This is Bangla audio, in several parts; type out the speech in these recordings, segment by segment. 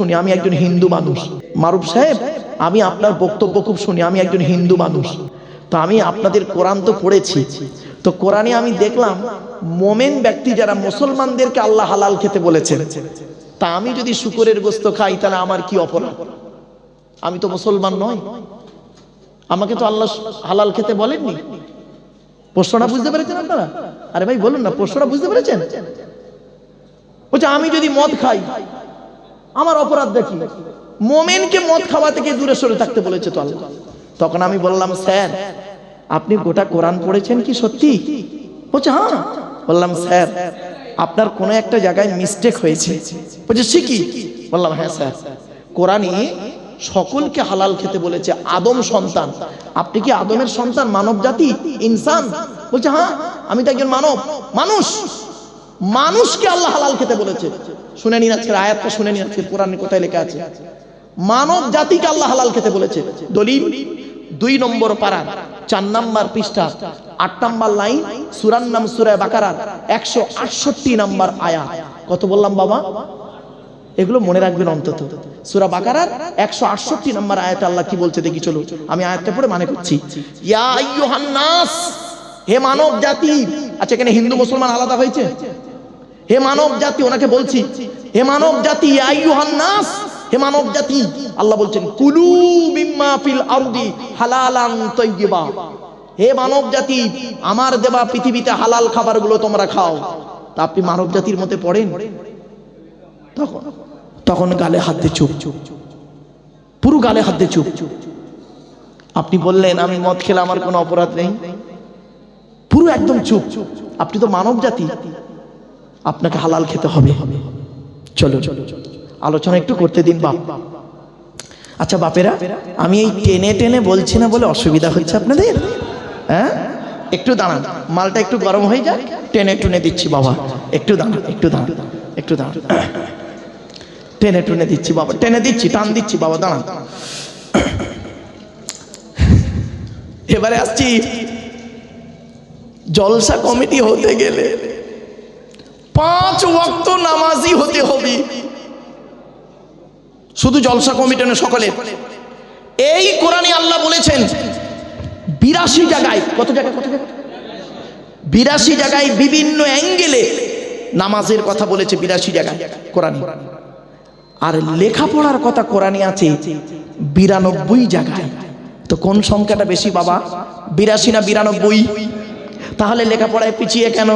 শুনি আমি একজন হিন্দু মানুষ। মারুফ সাহেব, আমি আপনার বক্তব্য খুব শুনি, আমি একজন হিন্দু মানুষ। তো আমি আপনাদের কোরআন তো পড়েছি, তো কোরআনে আমি দেখলাম মোমেন ব্যক্তি যারা মুসলমানদেরকে আল্লাহ হালাল খেতে বলেছেন, তা আমি যদি শুকরের গোস্ত খাই তাহলে আমার কি অপরাধ? আমি তো মুসলমান নই, আমাকে তো আল্লাহ হালাল খেতে বলেননি। প্রশ্নটা বুঝতে পেরেছেন আপনারা? আরে ভাই বলুন না, প্রশ্নটা বুঝতে পেরেছেন? বলছে আমি যদি মদ খাই আমার অপরাধ দেখি, মোমেনকে মদ খাওয়া থেকে দূরে সরে থাকতে বলেছে তো আল্লাহ। তখন আমি বললাম, স্যার আপনি গোটা কোরআন পড়েছেন কি সত্যি? বলছে হ্যাঁ। বললাম, স্যার আপনার কোনো একটা জায়গায় মিস্টেক হয়েছে। বলছে শিখি। বললাম, হ্যাঁ স্যার, কোরআনে সকলকে হালাল খেতে বলেছে, আদম সন্তান। আপনি কি আদমের সন্তান, মানব জাতি, ইনসান? বলছে হ্যাঁ, আমি তো একজন মানব, মানুষ। মানুষকে আল্লাহ হালাল খেতে বলেছে। শুনে নিন আজকের আয়াতটা, শুনে নিন আজকে কোরআনে কোথায় লেখা আছে। মানব জাতিকে আল্লাহ হালাল খেতে বলেছে। দলিল 2 নম্বর পারা 4 নম্বর পৃষ্ঠা 8 নম্বর লাইন, সূরার নাম সূরা বাকারা 168 নম্বর আয়াত। কত বললাম বাবা? এগুলো মনে রাখবেন অন্তত। সূরা বাকারার 168 নম্বর আয়াতে আল্লাহ কি বলছে দেখি, চলো আমি আয়াতটা পড়ে মানে করছি। ইয়া আইয়ুহান নাস, হে মানব জাতি। আচ্ছা, এখানে হিন্দু মুসলমান আলাদা হয়েছে? হে মানব জাতি, ওনাকে বলছি হে মানব জাতি, ইয়া আইয়ুহান নাস, হে মানব জাতি। আল্লাহ বলছেন কুলু মিম্মা ফিল আরদি হালালান তাইয়্যিবা। হে মানব জাতি, আমার দেওয়া পৃথিবীতে হালাল খাবারগুলো তোমরা খাও। তা আপনি মানব জাতির মধ্যে পড়েন? তখন গালে হাত দিয়ে চুপ, পুরো গালে হাত দিয়ে চুপ। আপনি বললেন আমি মদ খেলে আমার কোনো অপরাধ নেই, পুরো একদম চুপ। আপনি তো মানব জাতি, আপনাকে হালাল খেতে হবে। চলো আলোচনা একটু করতে দিন বাপ। আচ্ছা বাপেরা, আমি এই টেনে টেনে বলছি না বলে অসুবিধা হচ্ছে আপনাদের? হ্যাঁ, একটু দাঁড়ান, মালটা একটু গরম হয়ে যাক, টেনে টুনে দিচ্ছি বাবা। একটু দাঁড়ান, একটু দাঁড়ান, একটু দাঁড়ান, টেনে টুনে দিচ্ছি বাবা, টেনে দিচ্ছি, টান দিচ্ছি বাবা, দাঁড়ান। এবারে আসছি, জলসা কমিটি হতে গেলে 5 ওয়াক্ত নামাজি হতে হবে। শুধু জলসা কমিটি না, সকলে। এই কোরআনে আল্লাহ বলেছেন 82 জায়গায়, কত জায়গায়? 82 জায়গায় বিভিন্ন অ্যাঙ্গেলে নামাজের কথা বলেছে, 82 জায়গায় কোরআনে। আর লেখাপড়ার কথা কোরআনে আছে 92 জায়গায়। তো কোন সংখ্যাটা বেশি বাবা, 82 না 92? তাহলে লেখাপড়ায় পিছিয়ে কেন?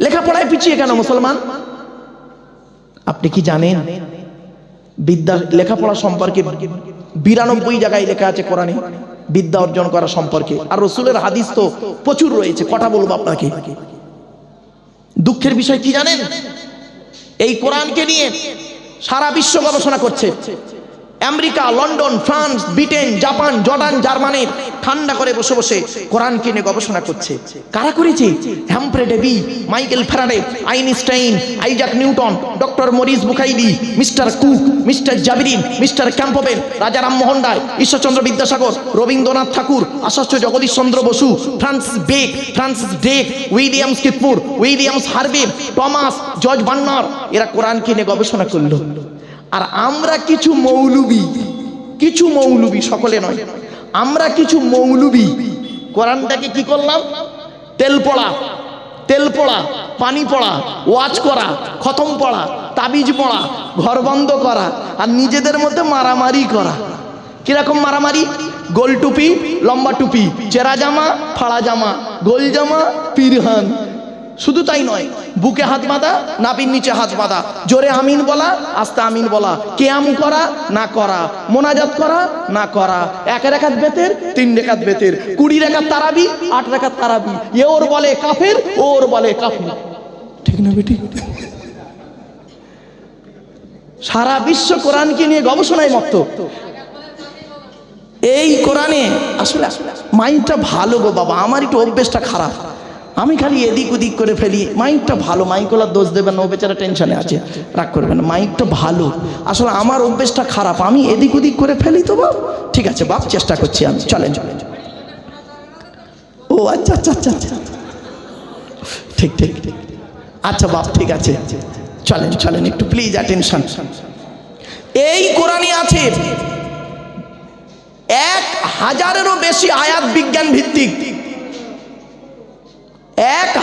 লেখাপড়ায় পিছিয়ে কেন মুসলমান? আপনি কি জানেন বিদ্যা লেখাপড়া সম্পর্কে 92 জায়গায় লেখা আছে কোরআনে বিদ্যা অর্জন করা সম্পর্কে। আর রাসূলের হাদিস তো প্রচুর রয়েছে, কটা বলবো আপনাকে। দুঃখের বিষয় কি জানেন? এই কোরআনকে নিয়ে সারা বিশ্ব গবেষণা করছে। America, London, France, Britain, Japan, Jordan, জার্মানির ঠান্ডা করে বসে বসে কোরআনকে নিয়ে গবেষণা করছে। কারা করেছে? Humphry Davy, Michael Faraday, Einstein, Isaac Newton, doctor Maurice Bucaille, mister Cook, mister জাবিরিন, mister Campbell, Raja Rammohan Roy, Ishwarchandra Vidyasagar, Rabindranath Tagore, Acharya Jagadish Chandra Bose, Francis Drake, William স্কিপমুর, Williams Harvey, Thomas, George Bernard, এরা কোরআনকে নিয়ে গবেষণা করলো। আর আমরা কিছু মৌলবি, সকলে নয়, আমরা কিছু মৌলবি কোরআনটাকে কি করলাম? তেল পড়া, পানি পড়া, ওয়াজ করা, খতম পড়া, তাবিজ পড়া, ঘর বন্ধ করা, আর নিজেদের মধ্যে মারামারি করা। কিরকম মারামারি? গোল টুপি, লম্বা টুপি, চেরা জামা, ফাড়া জামা, গোল জামা, পিরহান। শুধু তাই নয়, বুকে হাত বাঁধা, নাভির নিচে হাত বাঁধা, জোরে আমিন বলা, আস্তে আমিন বলা, কিয়াম করা না করা, মোনাজাত করা না করা, 1 রাকাত বেতের, 3 রাকাত বেতের, 20 রাকাত তারাবি, 8 রাকাত তারাবি। এ ওর বলে কাফের, ওর বলে কাফের। ঠিক না বেটি? সারা বিশ্ব কোরআনকে নিয়ে গবেষণায় মত্ত। এই কোরআনে আসলে মাইন্ডটা ভালো গো বাবা, আমার একটু অভ্যেসটা খারাপ, আমি খালি এদিক ওদিক করে ফেলি। মাইকটা ভালো, মাইকওয়ালার দোষ দেবেন না, ও বেচারা টেনশনে আছে, রাগ করবেন না। মাইকটা ভালো, আসলে আমার অভ্যেসটা খারাপ, আমি এদিক ওদিক করে ফেলি তো বাপ। ঠিক আছে বাপ, চেষ্টা করছি আমি। চলেন। ও আচ্ছা, ঠিক। আচ্ছা বাপ, ঠিক আছে। চলেন চলেন একটু প্লিজ অ্যাটেনশন। এই কোরআনে আছে 1000-এরও বেশি আয়াত বিজ্ঞান ভিত্তিক।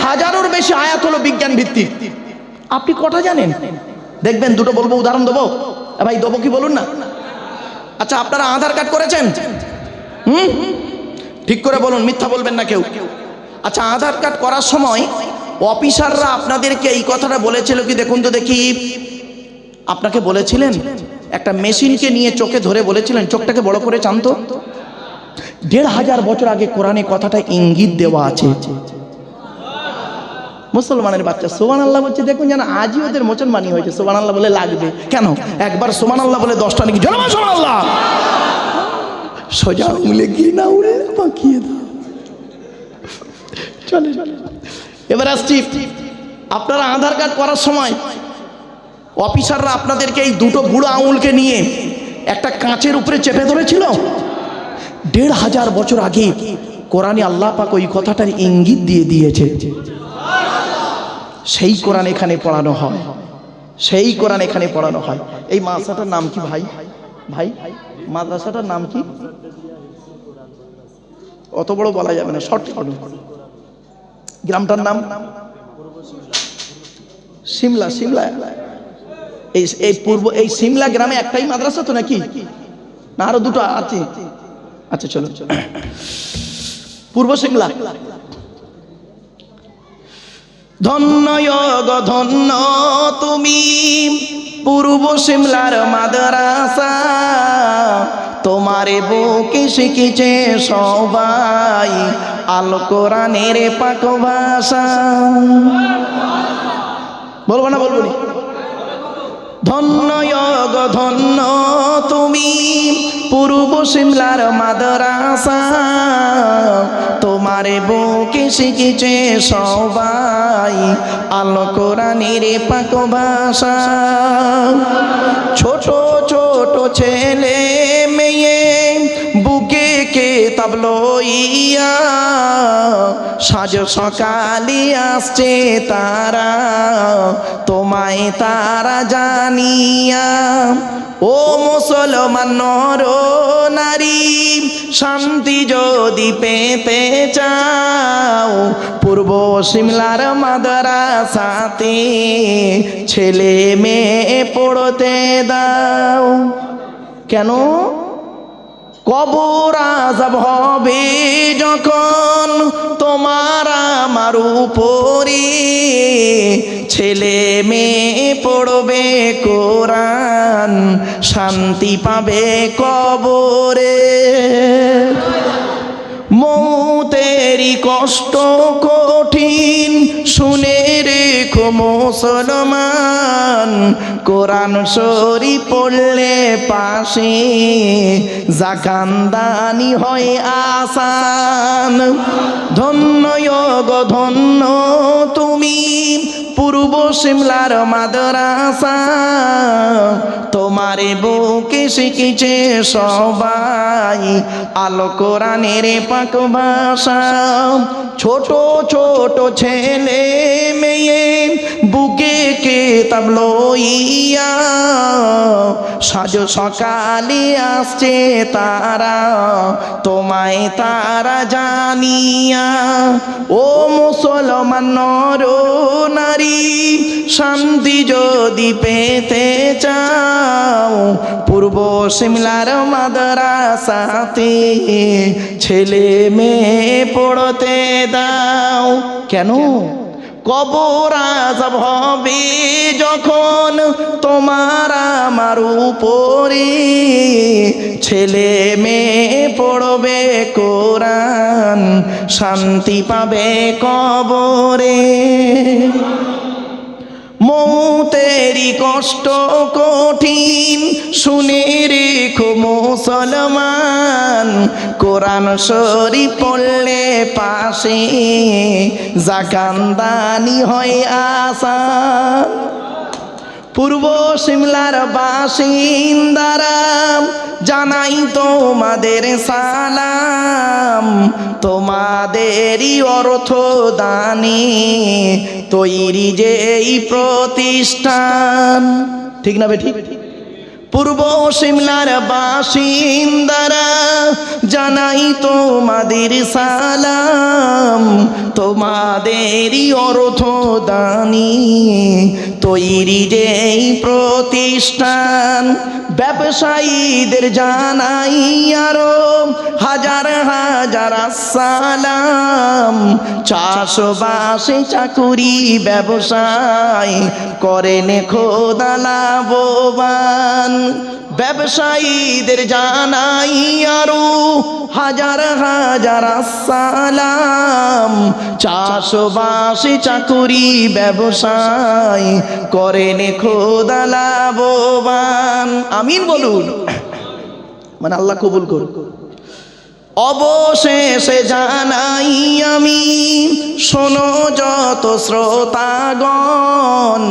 1000-এরও বেশি আয়াত হলো বিজ্ঞান ভিত্তিক। আপনি কটা জানেন? দেখবেন দুটো বলবো, উদাহরণ দেবো। ভাই দেবো কি বলুন না? আচ্ছা, আপনারা আধার কার্ড করেছেন? ঠিক করে বলুন, মিথ্যা বলবেন না কেউ। আচ্ছা, আধার কার্ড করার সময় অফিসাররা আপনাদেরকে এই কথাটা বলেছিল কি? দেখুন তো দেখি, আপনাকে বলেছিলেন একটা মেশিনকে নিয়ে চোখে ধরে বলেছিলেন চোখটাকে বড় করে চান তো? 1500 বছর আগে কোরআনে কথাটা ইঙ্গিত দেওয়া আছে। মুসলমানের বাচ্চা সুবহানাল্লাহ বলছে, দেখুন যেন আজই ওদের মুসলমানি হয়েছে। সুবহানাল্লাহ বলে লাগবে কেন? একবার সুবহানাল্লাহ বলে 10টা নাকি জোরে বলো সুবহানাল্লাহ। সোজা উলে গিয়ে না উড়ে পাকিয়ে দাও। চলে চলে। এবার আসছি, আপনারা আধার কার্ড করার সময় অফিসাররা আপনাদেরকে এই দুটো বুড়ো আঙুলকে নিয়ে একটা কাঁচের উপরে চেপে ধরেছিল। 1500 বছর আগে কোরআনে আল্লাহ পাক ওই কথাটার ইঙ্গিত দিয়ে দিয়েছে। সেই কোরআন এখানে পড়ানো হয়, সেই কোরআন এখানে পড়ানো হয়। এই মাদ্রাসাটার নাম কি ভাই? ভাই মাদ্রাসাটার নাম কি? অত বড় বলা যাবে না, শর্ট করুন। গ্রামটার নাম সিমলা। সিমলা এই পূর্ব এই সিমলা গ্রামে একটাই মাদ্রাসা তো নাকি? না আরো দুটো আছে? আচ্ছা চলো, পূর্ব সিমলা। ধন্য গো ধন্য তুমি পূর্ব সিমলার মাদ্রাসা, তোমারে বুকে শিখেছে সবাই আল কোরআনের পাক ভাষা। বলবো না? বলবো না? ধন্য গো ধন্য তুমি পূর্ব সিমলার মাদ্রাসা, তোমারে বুকে শিখেছে সবাই আল কোরআনের পাক ভাষা। ছোট ছোট ছেলে মেয়ে বুকে কিতাব লইয়া সাজ সকালে আসছে তারা, তোমায় তারা জানিয়া। ও মুসলমান নর নারী, শান্তি যদি পেতে চাও পূর্ব সিমলার মাদ্রাসাতে ছেলে মেয়ে পড়তে দাও। কেন? কবর আযাব হবে যখন তোমার আমার উপরে, ছেলে মেয়ে পড়বে কোরআন শান্তি পাবে কবরে। মৌতেরই কষ্ট কঠিন শুনে রেখো মুসলমান, কোরআন শরীফ পড়লে পাশে জাকান্দানি হয় আসান। ধন্য গো ধন্য তুমি পূর্ব সিমলার মাদ্রাসা, তোমারে বুকে শিখেছে সবাই আল কোরআনের পাক ভাষা। ছোট ছোট ছেলে মেয়ে বুকে কিতাব লইয়া সাজ সকালে আসছে তারা, তোমায় তারা জানিয়া। ও মুসলমান নর নারী, শান্তি যদি পেতে চাও পূর্ব সিমলার মাদ্রাসাতে ছেলে মেয়ে পড়তে দাও। কেন? কবর আযাব হবে যখন তোমার আমার উপরে, ছেলে মেয়ে পড়বে কোরআন শান্তি পাবে কবরে। মৌতেরই কষ্ট কঠিন শুনে রেখো মুসলমান, কোরআন শরীফ পড়লে পাশে জাকান্দানি হয় আসান। পূর্ব সিমলার বাসিন্দারা জানাই তোমাদের সালাম, তোমাদেরই অর্থ দানে তৈরি যে এই প্রতিষ্ঠান, ঠিক না বে ঠিক? পূর্ব সিমলার বাসিন্দারা জানাই তোমাদের সালাম, তোমাদেরই অর্থদানি তৈরি যে এই প্রতিষ্ঠান। ব্যবসায়ীদের জানাই আরো হাজার হাজার সালাম, চাষবাসে চাকুরি ব্যবসায় করেন খোদা লাভবান। ব্যবসায়ীদের জানাই আরো হাজার হাজার সালাম, চাষবাসে চাকুরি ব্যবসায় করেন খোদা লাভবান। আমিন বলুন, মানে আল্লাহ কবুল করুন। অবশেষে জানাই আমি, শোনো যত শ্রোতাগণ,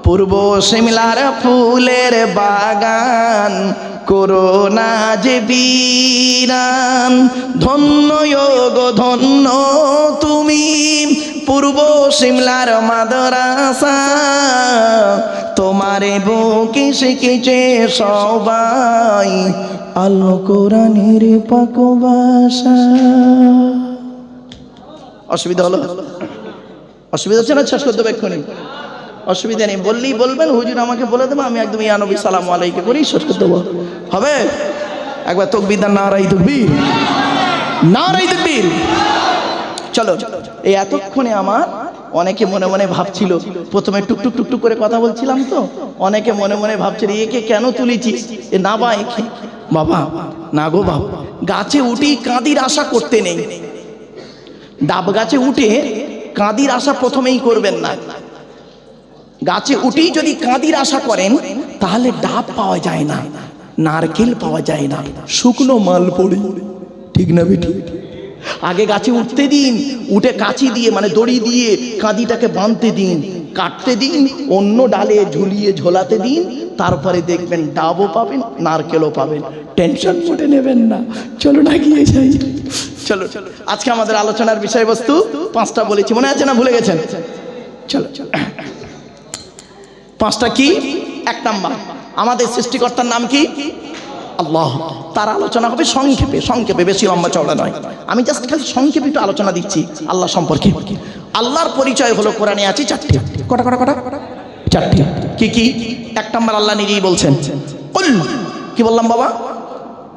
পূর্ব সিমলার ফুলের বাগান করোনা যে বীরান। ধন্য গো ধন্য তুমি পূর্ব সিমলার মাদ্রাসা, তোমারে বুকে শিখেছে সবাই আল কোরআনের পাক ভাষা। অসুবিধা হলো? অসুবিধা হচ্ছে না? শেষ করতে হবে এক্ষুনি, অসুবিধা নেই। বললেই বলবেন, হুজুর আমাকে বলে দেবো, আমি একদম ইয়া নবী সালাম আলাইকে করেই শেষ করতে দেবো। হবে? একবার তাকবীর দান, নারায়ে তাকবীর, নারায়ে তাকবীর। চলো, এই এতক্ষণে আমার অনেকে মনে মনে ভাবছিল, প্রথমে টুকটুক টুকটুক করে কথা বলছিলাম তো, অনেকে মনে মনে ভাবছিল একে কেন তুলেছিস, এ না বা একে। বাবা না গো বাবা, গাছে উঠি কাঁদির আশা করতে নেই। ডাব গাছে উঠে কাঁদির আশা প্রথমেই করবেন না। গাছে উঠেই যদি কাঁদির আশা করেন তাহলে ডাব পাওয়া যায় না, নারকেল পাওয়া যায় না, শুকনো মাল পড়ে, ঠিক না বেটি? আগে গাছে উঠতে দিন, উঠে কাঁচি দিয়ে মানে দড়ি দিয়ে কাঁদিটাকে বাঁধতে দিন, কাটতে দিন, অন্য ডালে ঝুলিয়ে ঝোলাতে দিন, তারপরে দেখবেন ডাবও পাবেন, নারকেলও পাবেন। টেনশন মোটে নেবেন না। চলো না গিয়ে যাই। চলো, আজকে আমাদের আলোচনার বিষয়বস্তু 5টা বলেছি, মনে আছে না ভুলে গেছেন? চলো চলো, 5টা কি? 1 নাম্বার, আমাদের সৃষ্টিকর্তার নাম কি? আল্লাহ। তার আলোচনা হবে সংক্ষেপে, সংক্ষেপে, বেশি লম্বা চওড়া নয়। আমি জাস্ট খালি সংক্ষেপে একটু আলোচনা দিচ্ছি আল্লাহ সম্পর্কে। আল্লাহর পরিচয় হলো কোরআনে আছে 4টে। কটা কটা কটা? 4টে। কি কি? 1 নাম্বার আল্লাহ নিজেই বলছেন কুল। কি বললাম বাবা?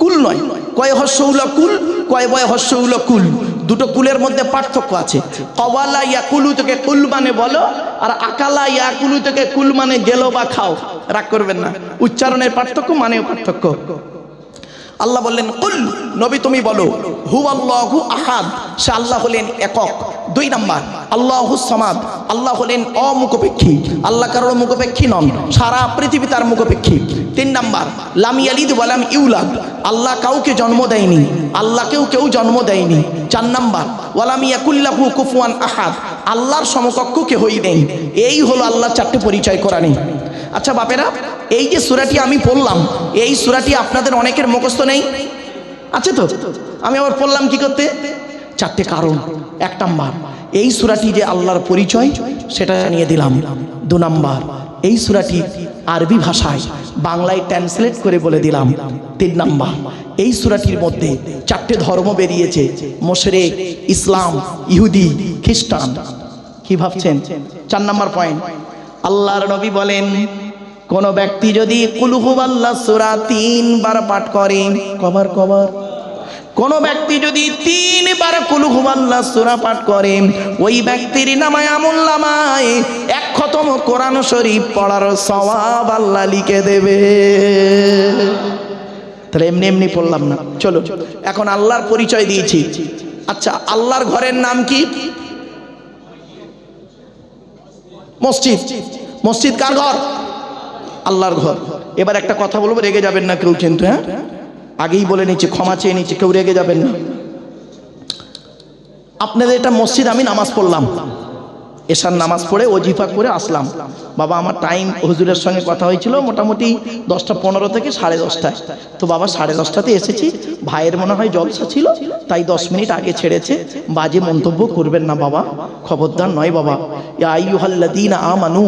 কুল নয়। কয় হস্যউল কুল, কয় বয় হস্যউল কুল, দুটো কুলের মধ্যে পার্থক্য আছে। কওয়ালা ইয়াকুলু থেকে কুল মানে বলো, আর আকালা ইয়াকুলু থেকে কুল মানে গেলো বা খাও। রাগ করবেন না, উচ্চারণের পার্থক্য, মানেও পার্থক্য। আল্লাহ বললেন কুল, নবী তুমি বলো, হুয়াল্লাহু আহাদ, সে আল্লাহ হলেন একক। 2 নাম্বার আল্লাহুস সামাদ, আল্লাহ হলেন অমুখপেক্ষী, আল্লাহ কারোর মুখপেক্ষী নন, সারা পৃথিবী তার মুখপেক্ষী। 3 নাম্বার লাম ইয়ালিদ ওয়া লাম ইউলাদ, আল্লাহ কাউকে জন্ম দেয়নি, আল্লাহকেও কেউ জন্ম দেয়নি। 4 নাম্বার ওয়ালাম ইয়াকুল্লাহু কুফুয়ান আহাদ, আল্লাহর সমকক্ষ কেউই নেই। এই হলো আল্লাহর 4টে পরিচয় কোরআনে। আচ্ছা বাপেরা, এই যে সূরাটি আমি পড়লাম, এই সূরাটি আপনাদের অনেকের মুখস্থ নেই, আছে তো? আমি আবার পড়লাম কি করতে? 4টে কারণ। 1 নাম্বার এই সূরাটি যে আল্লাহর পরিচয় সেটা জানিয়ে দিলাম। 2 নাম্বার এই সূরাটি আরবি ভাষায় বাংলায় ট্রান্সলেট করে বলে দিলাম। 3 নাম্বার এই সূরাটির মধ্যে 4টে ধর্ম বেরিয়েছে, মুশরিক, ইসলাম, ইহুদি, খ্রিস্টান। কি ভাবছেন? 4 নাম্বার পয়েন্ট, আল্লাহর নবী বলেন কোন ব্যক্তি যদি কুল হুয়াল্লাহু সূরা 3 বার পাঠ করে, কবার কবার? কোন ব্যক্তি যদি 3 বার কুল হুয়াল্লাহু সূরা পাঠ করে, ওই ব্যক্তির নামায় আমুলনামায় 1 খতম কোরআন শরীফ পড়ার সওয়াব আল্লাহ লিখে দেবে। তাহলে এমনি এমনি পড়লাম না। চলো, এখন আল্লাহর পরিচয় দিয়েছি। আচ্ছা, আল্লাহর ঘরের নাম কি? মসজিদ। মসজিদ কার ঘর? আল্লাহর ঘর। এবার একটা কথা বলবো, রেগে যাবেন না কেউ কিন্তু, হ্যাঁ? আগেই বলে নিচ্ছে, ক্ষমা চেয়ে নিচ্ছে, কেউ রেগে যাবেন না। আপনাদের এটা মসজিদ, আমি নামাজ পড়লাম, এশার নামাজ পড়ে ওজিফা করে আসলাম। বাবা আমার টাইম হুজুরের সঙ্গে কথা হয়েছিল মোটামুটি 10:15 থেকে 10:30টায়। তো বাবা 10:30টাতে এসেছি, ভাইয়ের মনে হয় জলসা ছিল তাই 10 মিনিট আগে ছেড়েছে। বাজে মন্তব্য করবেন না বাবা, খবরদার নয় বাবা। ইয়া আইয়ুহাল্লাযীনা আমানু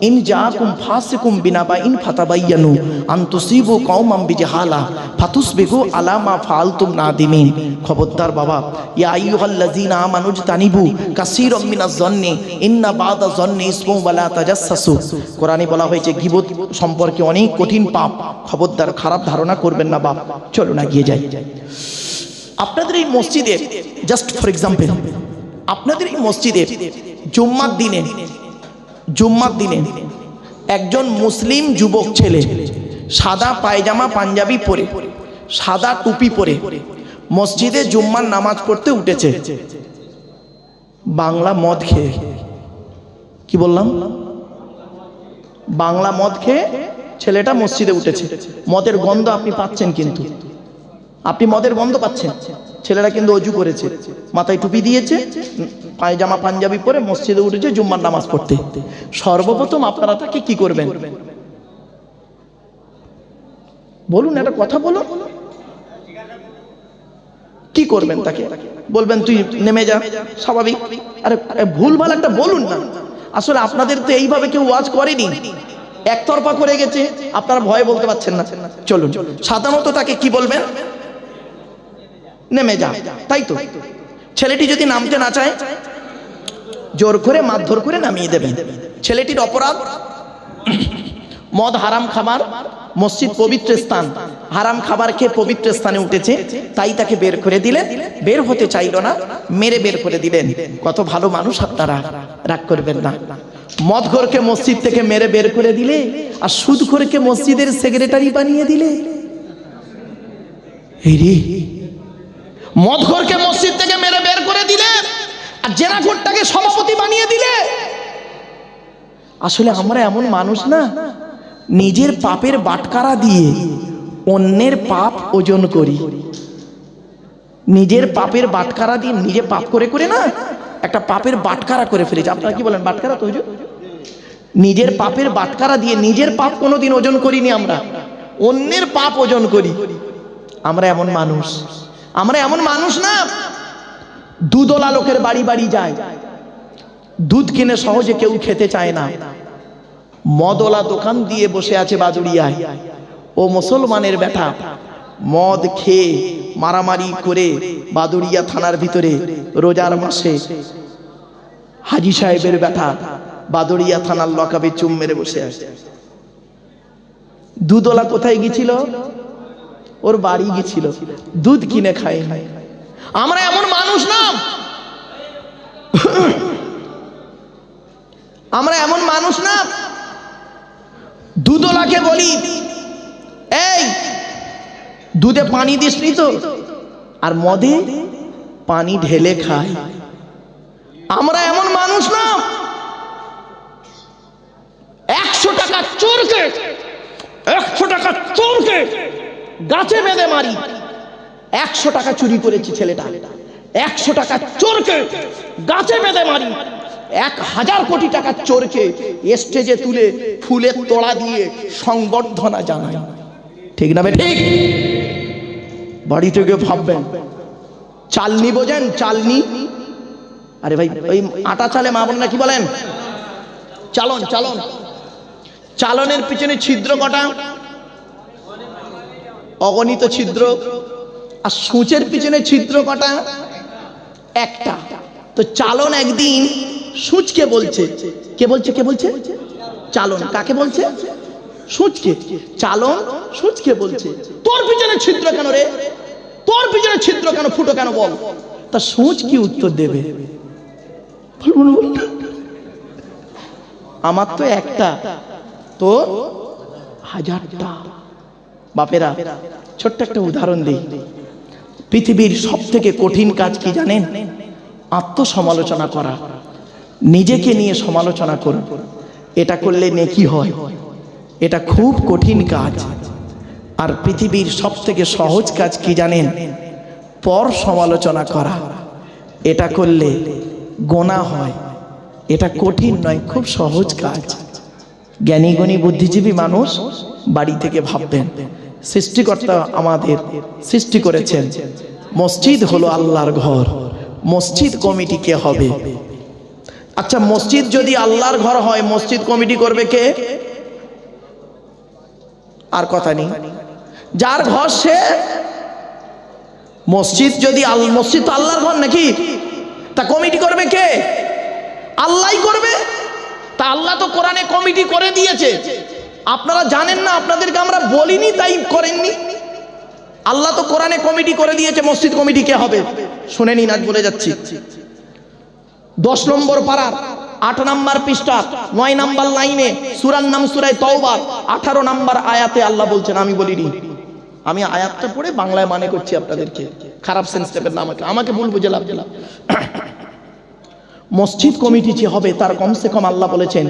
ইন জাআকুম ফাসিকুম বিনাবাইন ফাতাবায়ানু আন তুসিবু কওমান বিজাহালা ফাতুসবিহু আলা মা ফাআলতুম নাদিমিন। খবরদার বাবা। ইয়া আইয়ুহাল্লাযীনা আমানু তানিবু কাসীরাম মিনাজ জন্নি ইন্না বাদা জন্নি ইসমু ওয়ালা তাজাসসু। কোরআনে বলা হয়েছে গীবত সম্পর্কে অনেক কঠিন পাপ, খবরদার খারাপ ধারণা করবেন না বাপ। চলো না গিয়ে যাই। আপনাদের এই মসজিদে জাস্ট ফর এক্সাম্পল, আপনাদের এই মসজিদে জুম্মার দিনে একজন মুসলিম যুবক ছেলে সাদা পায়জামা পাঞ্জাবি পরে সাদা টুপি পরে মসজিদে জুম্মার নামাজ পড়তে উঠেছে বাংলা মদ খেয়ে। কি বললাম? বাংলা মদ খেয়ে ছেলেটা মসজিদে উঠেছে। মদের গন্ধ আপনি পাচ্ছেন, কিন্তু আপনি মদের গন্ধ পাচ্ছেন। ছেলেরা কিন্তু অজু করেছে, মাথায় টুপি দিয়েছে, পায়জামা পাঞ্জাবি পরে মসজিদে উঠেছে জুম্মার নামাজ পড়তে। সর্বপ্রথম আপনারা তাকে কি করবেন বলুন? একটা কথা বলুন, কি করবেন তাকে? বলবেন তুই নেমে যা, স্বাভাবিক। আরে ভুলভাল একটা বলুন না। আসলে আপনাদের তো এইভাবে কেউ ওয়াজ করেনি, একতরফা করে গেছে, আপনারা ভয়ে বলতে পারছেন না। চলুন, সাধারণত তাকে কি বলবেন? নেমে যা, তাই তো? ছেলেটি যদি নামতে না চায় জোর করে মারধর করে নামিয়ে দেবেন। ছেলেটির অপরাধ মদ হারাম খাবার, মসজিদ পবিত্র স্থান, হারাম খাবার খেয়ে পবিত্র স্থানে উঠেছে, তাই তাকে বের করে দিলেন। বের হতে চাইল না, মেরে বের করে দিলেন। কত ভালো মানুষ আপনারা, রাগ করবেন না। মদখোরকে মসজিদ থেকে মেরে বের করে দিলে, আর সুদখোরকে মসজিদের সেক্রেটারি বানিয়ে দিলে। এই রে, মদখোরকে মসজিদ থেকে মেরে বের করে দিলে আর জেনাখোরটাকে সভাপতি বানিয়ে দিলে। আসলে আমরা এমন মানুষ না, নিজের পাপের বাটখারা দিয়ে অন্যের পাপ ওজন করি। নিজের পাপের বাটখারা দিয়ে নিজে পাপ করে করে না একটা পাপের বাটখারা করে ফেলেছি। আপনারা কি বলেন? বাটখারা তো নিজের পাপের বাটখারা দিয়ে নিজের পাপ কোনোদিন ওজন করিনি আমরা, অন্যের পাপ ওজন করি। আমরা এমন মানুষ, আমরা এমন মানুষ না। দুধওয়ালা লোকের বাড়ি বাড়ি যায়, দুধ কিনে সহজে কেউ খেতে চায় না। মদওয়ালা দোকান দিয়ে বসে আছে বাদুড়িয়ায়, ও মুসলমানের বেটা মদ খেয়ে মারামারি করে বাদুড়িয়া থানার ভিতরে রোজার মাসে হাজি সাহেবের বেটা বাদুড়িয়া থানার লকাবে চুম মেরে বসে আছে। দুধওয়ালা কোথায় গেছিল? ওর বাড়ি গেছিল, দুধ কিনে খায়। আমরা এমন মানুষ না, আমরা এমন মানুষ না। দুধওয়ালাকে বলি, এই দুধে পানি দিসনি তো? আর মদে পানি ঢেলে খায়। আমরা এমন মানুষ না। 100 টাকা চোরকে, 100 টাকা চোরকে গাছে বেঁধে মারি। 100 টাকা চুরি করেছি ছেলেটা, 100 টাকা চোরকে গাছে বেঁধে মারি। 1000 কোটি টাকা চোরকে স্টেজে তুলে ফুলের তোড়া দিয়ে সংবর্ধনা জানাই। ঠিক না? ঠিক। বাড়ি থেকে ভাববেন চালনি বোঝেন? চালনি, আরে ভাই ওই আটা চালে মা বোনরা কি বলেন? চালন। চালন, চালনের পিছনে ছিদ্র কটা? অগণিত ছিদ্র। আর সূচের পিছনে ছিদ্র কটা? একটা। তো চালন একদিন সূচকে বলছে, কে বলছে? কে বলছে? চালন। কাকে বলছে? সূচকে। চালন সূচকে বলছে, তোর পিছনে ছিদ্র কেন রে? তোর পিছনে ছিদ্র কেন, ফুটো কেন বল? তা সূচ কি উত্তর দেবে? আমার তো একটা, তোর 1000টা। বাপেরা, ছোট্ট একটা উদাহরণ দিই। পৃথিবীর সব থেকে কঠিন কাজ কি জানেন? আত্মসমালোচনা করা, নিজেকে নিয়ে সমালোচনা করুন। এটা করলে নেকি হয়, এটা খুব কঠিন কাজ। আর পৃথিবীর সব থেকে সহজ কাজ কি জানেন? পর সমালোচনা করা। এটা করলে গোনা হয়, এটা কঠিন নয়, খুব সহজ কাজ। জ্ঞানী গুণী বুদ্ধিজীবী মানুষ বাড়ি থেকে ভাববেন, সৃষ্টিকর্তা আমাদের সৃষ্টি করেছেন, মসজিদ হলো আল্লাহর ঘর, মসজিদ কমিটি কে হবে? আচ্ছা, মসজিদ যদি আল্লাহর ঘর হয়, মসজিদ কমিটি করবে কে? আর কথা নেই, যার ঘর সে। মসজিদ যদি মসজিদ তো আল্লাহর ঘর নাকি, তা কমিটি করবে কে? আল্লাহই করবে। তা আল্লাহ তো কোরআনে কমিটি করে দিয়েছে, আপনারা জানেন না, আপনাদেরকে আমরা বলিনি তাই করেননি। আল্লাহ তো কোরআনে কমিটি করে দিয়েছে, মসজিদ কমিটি কে হবে শুনে নিন, আজ বলে যাচ্ছি। 10 নম্বর পারা 8 নম্বর পৃষ্ঠা 9 নম্বর লাইনে সূরার নাম সূরা তাওবা 18 নম্বর আয়াতে আল্লাহ বলছেন, আমি বলিনি, আমি আয়াতটা পড়ে বাংলায় মানে করছি আপনাদেরকে, খারাপ সেন্স নেবেন না, আমাকে ভুল বুঝে লাভ দিলাম। মসজিদ কমিটি যে হবে তার কমসে কম আল্লাহ বলেছেন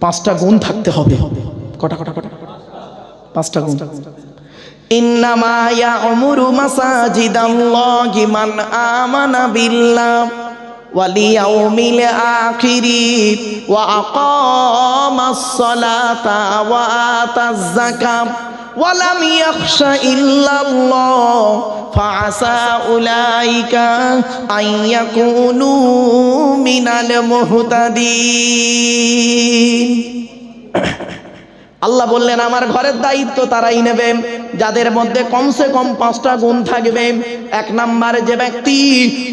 5টা গুণ থাকতে হবে। কটা? 5টা গুণ। ইন্নামা ইয়া'মুরু মাসাজিদাল্লাহি মান আমানা বিল্লাহ ওয়াল ইয়াউমিল আখিরি ওয়া আকামাস সালাতা ওয়া আতাজ যাকাত ওয়া লাম ইয়াখশা ইল্লাল্লাহ ফাআসা উলাইকা আইয়াকুনু মিনাল মুহতাদিন। আল্লাহ বললেন, আমার ঘরের দায়িত্ব তারাই নেবে যাদের মধ্যে কমসে কম 5টা গুণ থাকবে। 1 নম্বরে যে ব্যক্তি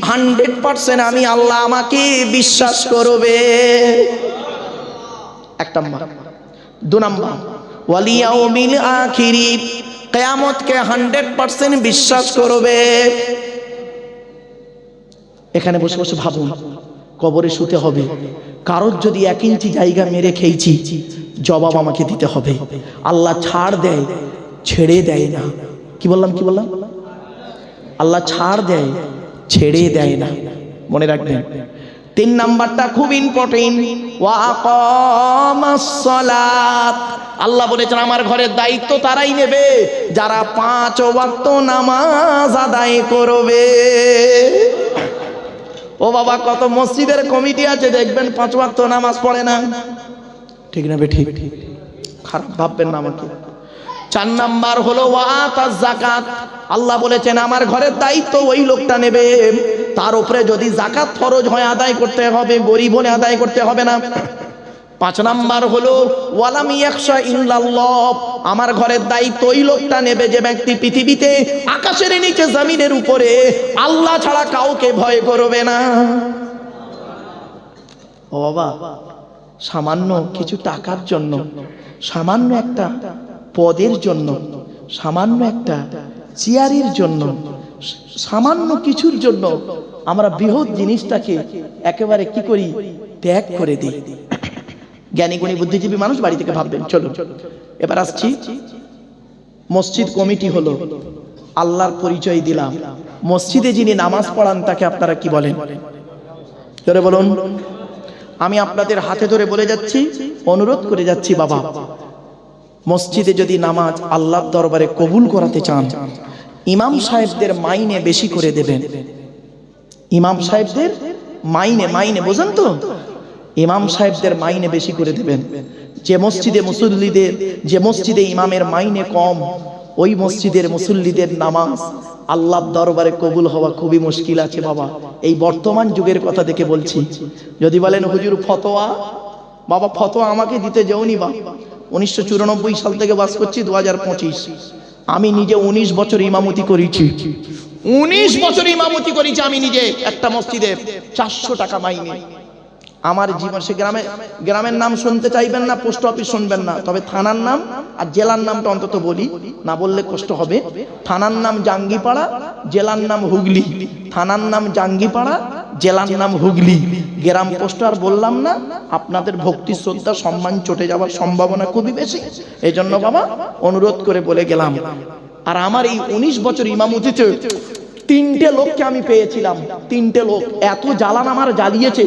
100% আমি আল্লাহ আমাকে বিশ্বাস করবে, 1 নম্বর। 2 নম্বর ওয়াল ইয়াউমিল আখিরি, কিয়ামতকে 100% বিশ্বাস করবে। এখানে বসে বসে ভাবুন, কবরে শুতে হবে, কারোর যদি 1 ইঞ্চি জায়গা মেরে খেয়েছি, জবাব আমাকে দিতে হবে। আল্লাহ ছাড় দেয়, ছেড়ে দেয় না। কি বললাম? আল্লাহ ছাড় দেয়, ছেড়ে দেয় না, মনে রাখবেন। 3 নাম্বারটা খুব ইম্পর্টেন্ট, ওয়া আকামাস সালাত। আল্লাহ বলেছেন আমার ঘরের দায়িত্ব তারাই নেবে যারা 5 ওয়াক্ত নামাজ আদায় করবে। ও বাবা, কত মসজিদের কমিটি আছে দেখবেন 5 ওয়াক্ত নামাজ পড়ে না, ঠিক না? ঠিক, খারাপ ভাববেন না আমাকে। 4 নাম্বার হলো ওয়া আতাজ যাকাত। আল্লাহ বলেছেন আমার ঘরের দায়িত্ব ওই লোকটা নেবে, তার উপরে যদি যাকাত ফরজ হয় আদায় করতে হবে, গরিব হলে আদায় করতে হবে না। 5 নাম্বার হলো ওয়ালাম ইয়াখশা ইল্লাল্লাহ। আমার ঘরের দায়িত্ব ওই লোকটা নেবে যে ব্যক্তি পৃথিবীতে আকাশের নিচে জমিনের উপরে আল্লাহ ছাড়া কাউকে ভয় করবে না। ও বাবা, সামান্য কিছু টাকার জন্য, সামান্য একটা পদের জন্য, সামান্য একটা চেয়ারের জন্য, সামান্য কিছুর জন্য আমরা বৃহৎ জিনিসটাকে একেবারে কি করি? ত্যাগ করে দিই। জ্ঞানী গুণী বুদ্ধিজীবী মানুষ বাড়ি থেকে ভাববেন। চলো এবার আসছি, মসজিদ কমিটি হলো আল্লাহর পরিচয় দিলাম। মসজিদে যিনি নামাজ পড়ান তাকে আপনারা কি বলেন? জোরে বলুন। আমি আপনাদের হাতে ধরে বলে যাচ্ছি, অনুরোধ করে যাচ্ছি, বাবা মসজিদে যদি নামাজ আল্লাহর দরবারে কবুল করাতে চান, ইমাম সাহেবদের মাইনে বেশি করে দেবেন। ইমাম সাহেবদের মাইনে বোঝেন তো? ইমাম সাহেবদের মাইনে বেশি করে দেবেন। যে মসজিদে মুসল্লিদের, যে মসজিদে ইমামের মাইনে কম, ওই মসজিদের মুসল্লিদের নামাজ আল্লাহর দরবারে কবুল হওয়া খুবই মুশকিল আছে বাবা। এই বর্তমান যুগের কথা দেখে বলছি। যদি বলেন হুজুর ফতোয়া, বাবা ফতোয়া আমাকে দিতে যাওনি বা 1994 সাল থেকে বাস করছি 2025। আমি নিজে 19 বছর ইমামতি করেছি, 19 বছর ইমামতি করেছি আমি নিজে একটা মসজিদে, 400 টাকা মাইনে। আমার জীবন, সে গ্রামের নাম শুনতে চাইবেন না, পোস্ট অফিস শুনবেন না, তবে থানার নাম আর জেলার নামটা অন্তত বলি, না বললে কষ্ট হবে। থানার নাম জাঙ্গিপাড়া, জেলার নাম হুগলি। থানার নাম জাঙ্গিপাড়া, জেলার নাম হুগলি। গ্রাম পোস্ট আর বললাম না, আপনাদের ভক্তি শ্রদ্ধা সম্মান চটে যাওয়ার সম্ভাবনা খুবই বেশি। এই জন্য বাবা অনুরোধ করে বলে গেলাম। আর আমার এই 19 বছর ইমামতিতে 3টে লোককে আমি পেয়েছিলাম, 3টে লোক এত জ্বালান আমার জ্বালিয়েছে,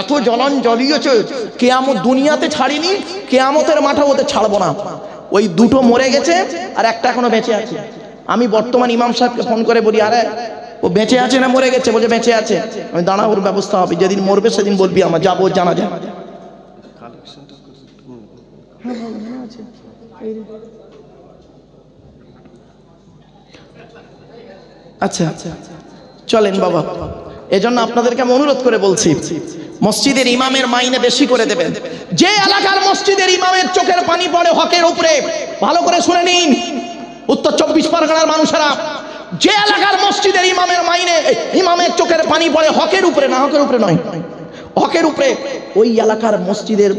এত জ্বালান জ্বালিয়েছে, কিয়ামত দুনিয়াতে ছাড়িনি, কিয়ামতের মাঠে ওদের ছাড়বো না। ওই 2টো মরে গেছে আর একটা এখনো বেঁচে আছে। আমি বর্তমান ইমাম সাহেবকে ফোন করে বলি, আরে ও বেঁচে আছে না মরে গেছে? বলছে বেঁচে আছে। আমি দাঁড়া, ওর ব্যবস্থা হবে, যেদিন মরবে সেদিন বলবি, আমার যাবো জানা যায়। আচ্ছা চলেন বাবা, এজন্য আপনাদেরকে আমি অনুরোধ করে বলছি, মসজিদের ইমামের মাইনে বেশি করে দেবেন। যে এলাকার মসজিদের ইমামের চোখের পানি পড়ে হকের উপরে, ভালো করে শুনে নিন উত্তর 24 পরগনার মানুষেরা, যে এলাকার মসজিদের ইমামের মাইনে, ইমামের চোখের পানি পড়ে হকের উপরে, না হকের উপরে নয়, হকের উপরে, ওই এলাকার মসজিদের,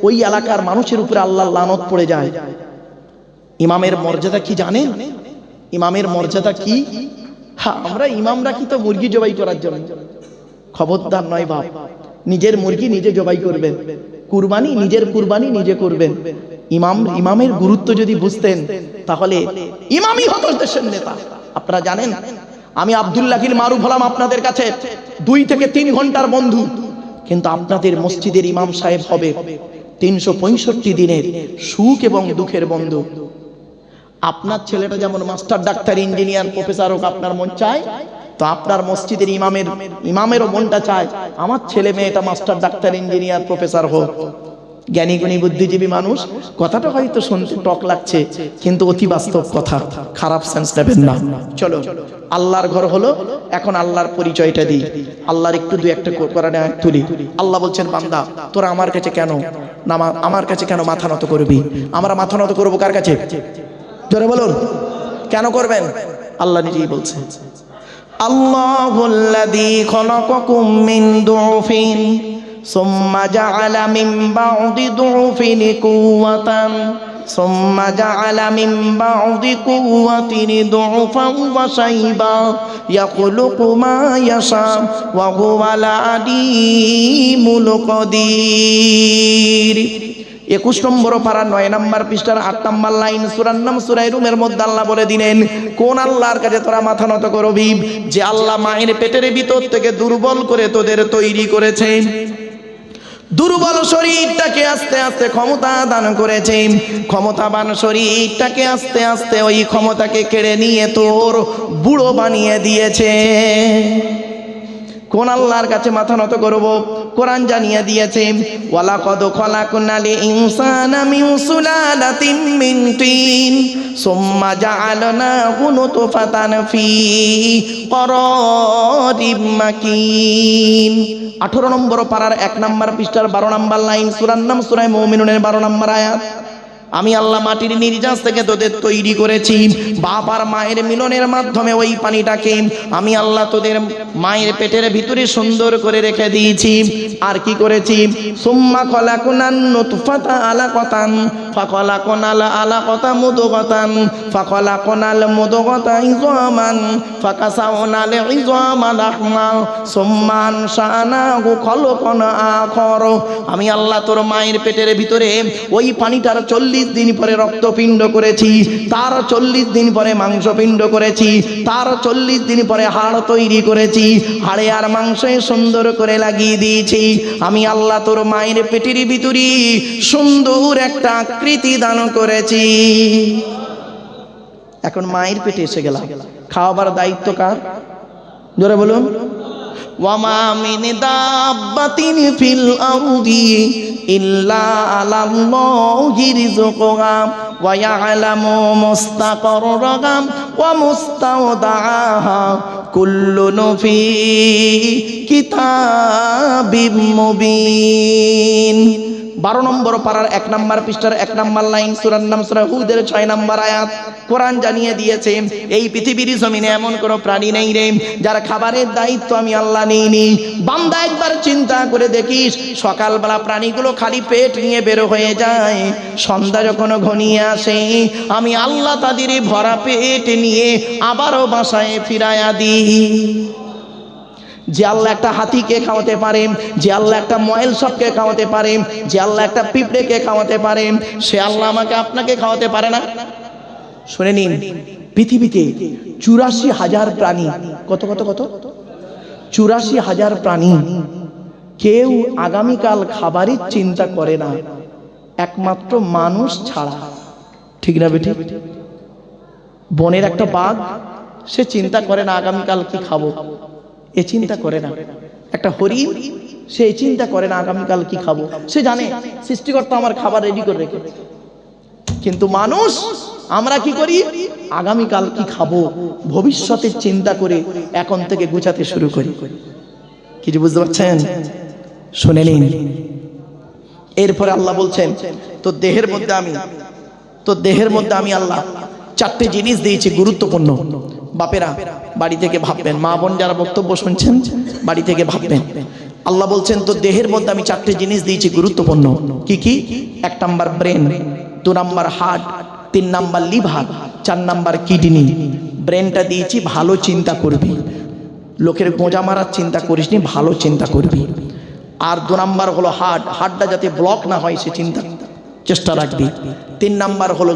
ওই এলাকার মানুষের উপরে আল্লাহর লানত পড়ে যায়। ইমামের মর্যাদা কি জানেন? ইমামের মর্যাদা কি? হ্যাঁ, আমরা ইমামরা কি তো মুরগি জবাই করার জন্য? খবরদার নয় বাপ, নিজের মুরগি নিজে জবাই করবেন, কুরবানি নিজের কুরবানি নিজে করবেন। ইমামের গুরুত্ব যদি বুঝতেন তাহলে ইমামই হতো দেশের নেতা। আপনারা জানেন, আমি আব্দুল্লাহিল মারুফ হলাম আপনাদের কাছে 2 থেকে 3 ঘন্টার বন্ধু, কিন্তু আপনাদের মসজিদের ইমাম সাহেব হবে 365 দিনের সুখ এবং দুঃখের বন্ধু। আপনার ছেলেটা যেমন মাস্টার, ডাক্তার, ইঞ্জিনিয়ার, প্রফেসর হোক আপনার মন চায়, তো আপনার মসজিদের ইমামেরও মনটা চায় আমার ছেলে মেয়েটা মাস্টার, ডাক্তার, ইঞ্জিনিয়ার, প্রফেসর হোক। জ্ঞানী গুণী বুদ্ধিজীবী মানুষ, কথাটা হয়তো শুনতে টক লাগছে, কিন্তু অতি বাস্তব কথা, খারাপ সেন্স নেবেন না। চলো, আল্লাহর ঘর হলো, এখন আল্লাহর পরিচয়টা দিই। আল্লাহর একটু 2-1টা কোরআনে আয়াত তুলি। আল্লাহ বলছেন, বান্দা তোরা আমার কাছে কেন আমার কাছে কেন মাথা নত করবি? আমরা মাথা নত করবো কার কাছে? জোরে বলুন, কেন করবেন? আল্লাহ নিজেই বলছেন, আল্লাহুল্লাযী খলাকাকুম মিন দুফিন সুম্মা জাআলা মিন বা'দি দুফিন কুওয়াতান সুম্মা জাআলা মিন বা'দি কুওয়াতিন দুফান ওয়া শাইবা ইয়াখলুকু মা ইয়াশা ওয়া হুয়াল আলীমুল কাদির। 21 নম্বর পারা 9 নম্বর পৃষ্ঠার 8 নম্বর লাইন, সূরার নাম সূরা রুমের মধ্যে আল্লাহ বলে দিলেন, কোন আল্লাহর কাছে তোরা মাথা নত করবি? যে আল্লাহ মায়ের পেটের ভিতর থেকে দুর্বল করে তোদের তৈরি করেছেন, দুর্বল শরীরটাকে আস্তে আস্তে ক্ষমতা দান করেছে, ক্ষমতাবান শরীরটাকে আস্তে আস্তে ওই ক্ষমতাকে কেড়ে নিয়ে তোর বুড়ো বানিয়ে দিয়েছে। কোন আল্লাহর কাছে মাথা নত করব? কোরআন জানিয়ে দিয়েছে, ওয়ালাকাদ খলাকনাল ইনসানা মিন সুলালাতিন মিন তিন সুম্মা জাআলনাহু নুতফাতান ফি করারিম মাকিন। 18 নম্বর পারার 1 নম্বর পৃষ্ঠার 12 নম্বর লাইন, সূরার নাম সূরা মুমিনুনের 12 নম্বর আয়াত। আমি আল্লাহ মাটির নির্যাস থেকে তোদের তৈরি করেছি, বাপ আর মায়ের মিলনের মাধ্যমে ওই পানিটাকে আমি আল্লাহ তোদের মায়ের পেটের ভিতরে সুন্দর করে রেখে দিয়েছি। আর কি করেছি? সুম্মা খলাকনান নুতফাতা আলাকাতান ফাখলাকনাল আলাকাতা মুদগাতান ফাখলাকনাল মুদগাতা ইযামান ফাকাসাওনাল ইযামা লাহমা সুম্মা আনশানাহু খলকান আখর। আমি আল্লাহ তোর মায়ের পেটের ভিতরে ওই পানিটার 40 দিন পরে রক্তপিণ্ড করেছি, তার 40 দিন পরে মাংসপিণ্ড করেছি, তার 40 দিন পরে হাড় তৈরি করেছি, হাড়ে আর মাংসে সুন্দর করে লাগিয়ে দিয়েছি। আমি আল্লাহ তোর মায়ের পেটের ভিতরে সুন্দর একটা আকৃতি দান করেছি। এখন মায়ের পেটে এসে গেলাম, খাওয়াবার দায়িত্ব কার? জোরে বলুন। ওয়ামা মিন দাব্বাতিন ফিল আরদি ইল্লা আলাল্লাহি রিজকুহা ওয়া ইয়ালামু মুস্তাকাররাহা ওয়া মুস্তাওদাআহা কুল্লুন ফি কিতাবিম মুবিন। 12 নম্বর পারার 1 নম্বর পৃষ্ঠার 1 নম্বর লাইন, সূরার নাম সূরা হুদের 6 নম্বর আয়াত। কোরআন জানিয়ে দিয়েছে, এই পৃথিবীর জমিনে এমন কোনো প্রাণী নেই রে যার খাবারের দায়িত্ব আমি আল্লাহ নেইনি। বান্দা একবার চিন্তা করে দেখিস, সকালবেলা প্রাণীগুলো খালি পেট নিয়ে বের হয়ে যায়, সন্ধ্যা যখন ঘনিয়ে আসে আমি আল্লাহ তাদের ভরা পেট নিয়ে আবারও বাসায় ফিরাইয়া দিই। যে আল্লাহ একটা হাতিকে খাওয়াতে পারে, যে আল্লাহ একটা ময়েল সাপকে খাওয়াতে পারে, যে আল্লাহ একটা পিঁপড়েকে খাওয়াতে পারে, সে আল্লাহ আমাকে আপনাকে খাওয়াতে পারে না? শুনে নিন, পৃথিবীতে 84,000 প্রাণী, কত 84,000 প্রাণী, কেউ আগামীকাল খাবারের চিন্তা করে না, একমাত্র মানুষ ছাড়া। ঠিক না বেটি? বনের একটা বাঘ সে চিন্তা করে না আগামীকাল কি খাবো, এ চিন্তা করে না। একটা হরিণ সে চিন্তা করে না আগামীকাল কি খাবো, সে জানে সৃষ্টিকর্তা আমার খাবার রেডি করে রেখে। কিন্তু মানুষ আমরা কি করি, আগামীকাল কি খাবো ভবিষ্যতের চিন্তা করে এখন থেকে গুছাতে শুরু করি। কিছু বুঝতে পারছেন? শুনে নিন। এরপরে আল্লাহ বলছেন তো দেহের মধ্যে আমি আল্লাহ চারটে জিনিস দিয়েছি গুরুত্বপূর্ণ। বাপেরা বাড়ি থেকে ভাববেন, মা বোন যারা বক্তব্য শুনছেন বাড়ি থেকে ভাববেন। আল্লাহ বলছেন তো দেহের মধ্যে আমি চারটে জিনিস দিয়েছি গুরুত্বপূর্ণ। কি কি? 1 number brain, 2 number heart, 3 number liver, 4 number kidney. ব্রেনটা দিয়েছি ভালো চিন্তা করবি, লোকের গোঁজা মারার চিন্তা করিসনি, ভালো চিন্তা করবি। আর 2 নাম্বার হলো হার্টটা যাতে ব্লক না হয় সে চিন্তা চেষ্টা রাখবি। 3 নাম্বার হলো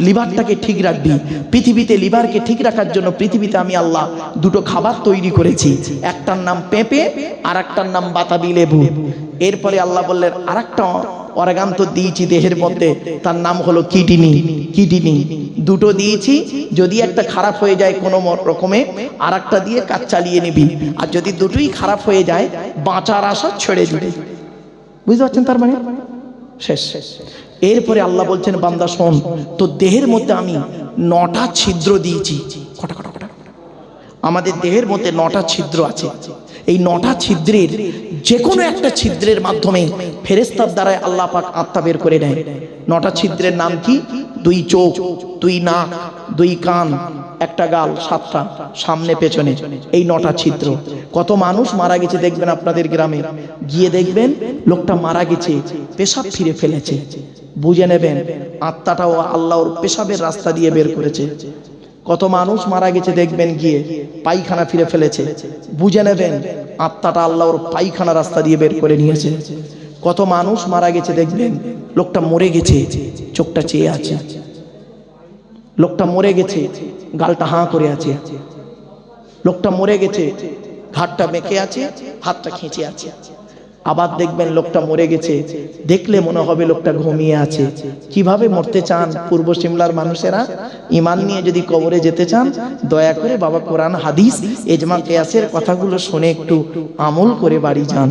লিভারটাকে ঠিক রাখবি। পৃথিবীতে লিভারকে ঠিক রাখার জন্য পৃথিবীতে আমি আল্লাহ 2টো খাবার তৈরি করেছি, একটার নাম পেঁপে আর একটার নাম বাতাবি লেবু। এরপরে আল্লাহ বললেন আরেকটা অর্গান তো দিয়েছি দেহের মধ্যে, তার নাম হলো কিডনি। 2টো দিয়েছি, যদি একটা খারাপ হয়ে যায় কোনো রকমে আর একটা দিয়ে কাজ চালিয়ে নিবি, আর যদি দুটোই খারাপ হয়ে যায় বাঁচার আশা ছেড়ে দিবি। বুঝতে পারছেন? তার মানে শেষ। এরপরে আল্লাহ বলছেন বান্দা শোন, তো দেহের মধ্যে আমি 9টা ছিদ্র দিয়েছি। কটা? আমাদের দেহের মধ্যে 9টা ছিদ্র আছে। এই 9টা ছিদ্রের যে কোনো একটা ছিদ্রের মাধ্যমে ফেরেশতার দ্বারাই আল্লাহ পাক আত্মা বের করে নেয়। 9টা ছিদ্রের নাম কি? 2 চোখ, 2 নাক, 2 কান, 1টা গাল, 7টা সামনে পেছনে, এই 9টা ছিদ্র। কত মানুষ মারা গেছে দেখবেন আপনাদের গ্রামে গিয়ে দেখবেন লোকটা মারা গেছে, পেশাব ফিরে ফেলেছে, বুঝে নেবেন আত্মাটাও আল্লাহর পেশাবের রাস্তা দিয়ে বের করেছে। কত মানুষ মারা গেছে দেখবেন গিয়ে পায়খানা ফিরে ফেলেছে, বুঝে নেবেন আত্মাটা আল্লাহর পায়খানা রাস্তা দিয়ে বের করে নিয়েছে। কত মানুষ মারা গেছে দেখবেন লোকটা মরে গেছে, চোখটা চেয়ে আছে, লোকটা মরে গেছে গালটা হাঁ করে আছে, লোকটা মরে গেছে ঘাটটা বেঁকে আছে, হাতটা খেঁচে আছে। আবার দেখবেন লোকটা মরে গেছে, দেখলে মনে হবে লোকটা ঘুমিয়ে আছে। কিভাবে মরতে চান পূর্ব সিমলার মানুষেরা? ঈমান নিয়ে যদি কবরে যেতে চান দয়া করে বাবা কোরআন হাদিস ইজমা কিয়াসের কথাগুলো শুনে একটু আমল করে বাড়ি যান,